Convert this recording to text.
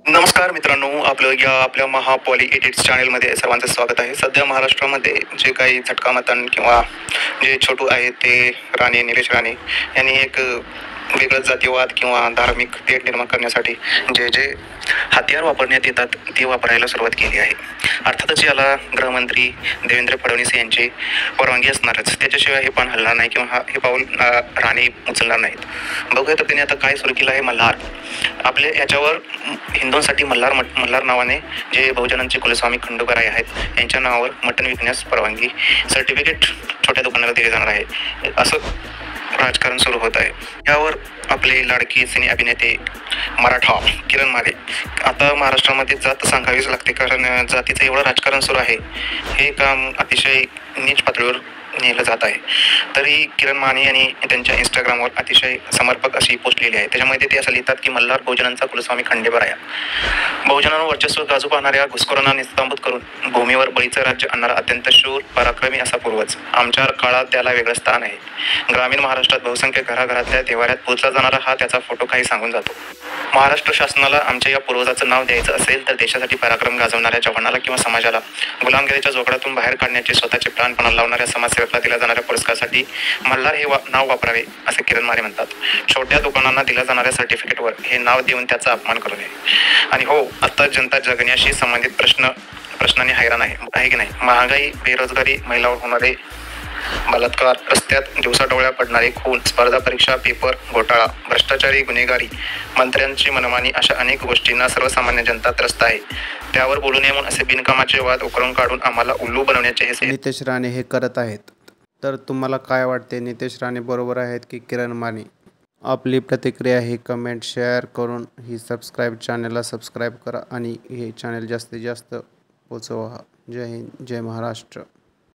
नमस्कार मित्रांनो, आपल्या महापॉली एडिट्स चॅनलमध्ये सर्वांचं स्वागत आहे. सध्या महाराष्ट्रामध्ये जे काही झटका मतदान किंवा जे छोटू आहेत ते निलेश राणे यांनी एक वेगळंच जातीवाद किंवा धार्मिक तेढ निर्माण करण्यासाठी जे जे हत्यार वापरण्यात येतात ते वापरायला सुरुवात केली आहे. अर्थातच याला गृहमंत्री देवेंद्र फडणवीस यांची परवानगी असणारच, त्याच्याशिवाय हे पान हलणार नाही किंवा हे पाऊल राणे उचलणार नाहीत. बघूया तर त्यांनी आता काय सुरू केलं आहे. मल्हार आपल्या याच्यावर हिंदूंसाठी मल्हार नावाने जे बहुजनांचे कुलस्वामी खंडोबाराय आहेत यांच्या नावावर मटण विकण्यास परवानगी सर्टिफिकेट छोट्या दुकानाला दिले जाणार आहे, असं राजकारण सुरू होत आहे. यावर आपले लाडकी सिने अभिनेते मराठा किरण माने आता महाराष्ट्रामध्ये जात सांगावीच लागते, कारण जातीचं एवढं राजकारण सुरू आहे. हे काम अतिशय नीच पातळीवर नेलं जात आहे. तरी किरण माने यांनी त्यांच्या इंस्टाग्रामवर अतिशय समर्पक अशी पोस्ट लिहिली आहे. त्याच्यामध्ये ते असं लिहितात की मल्हार बहुजनांचा कुलस्वामी खंडोबाराय बहुजनांवर वर्चस्व गाजू पाहणाऱ्या घुसखोरांना निस्तांभूत करून भूमीवर बळीचं राज्य आणणारा अत्यंत शूर पराक्रमी असा पूर्वज. आमच्या काळात त्याला वेगळं स्थान आहे. ग्रामीण महाराष्ट्रात बहुसंख्य घराघरातल्या देवाऱ्यात पोचला जाणारा हा त्याचा फोटो काही सांगून जातो. महाराष्ट्र शासनाला आमच्या या पूर्वजाचं नाव द्यायचं असेल तर देशासाठी पराक्रम गाजवणाऱ्या जवानाला किंवा समाजाला गुलामगिरीच्या जोखडातून बाहेर काढण्याचे स्वतःचे प्राणपणा लावणाऱ्या समाजसेवकाला दिल्या जाणाऱ्या पुरस्कारासाठी मल्हार हे नाव वापरावे, असे किरण माने म्हणतात. छोट्या दुकानांना दिल्या जाणाऱ्या सर्टिफिकेटवर हे नाव देऊन त्याचा अपमान करू नये. आणि हो, आता जनता जगण्याशी संबंधित प्रश्नांनी हैराण आहे की नाही. महागाई, बेरोजगारी, महिलांवर होणारे बलात्कार, रस्त्यात दिवसाढवळ्या पडणारे खून, स्पर्धा परीक्षा पेपर घोटाळा, भ्रष्टाचारी, गुन्हेगारी, मंत्र्यांची मनमानी, अशा अनेक गोष्टींना सर्वसामान्य जनता त्रस्त आहे. त्यावर बोलू नये म्हणून असे बिनकामाचे वाद उकरून काढून आम्हाला उल्लू बनवण्याचे हे नितेश राणे हे करत आहेत. तर तुम्हाला काय वाटते, नितेश राणे बरोबर आहेत की किरण माने? आपली प्रतिक्रिया ही कमेंट शेअर करून चॅनलला सबस्क्राईब करा आणि हे चॅनल जास्तीत जास्त पोचवा. जय हिंद, जय महाराष्ट्र.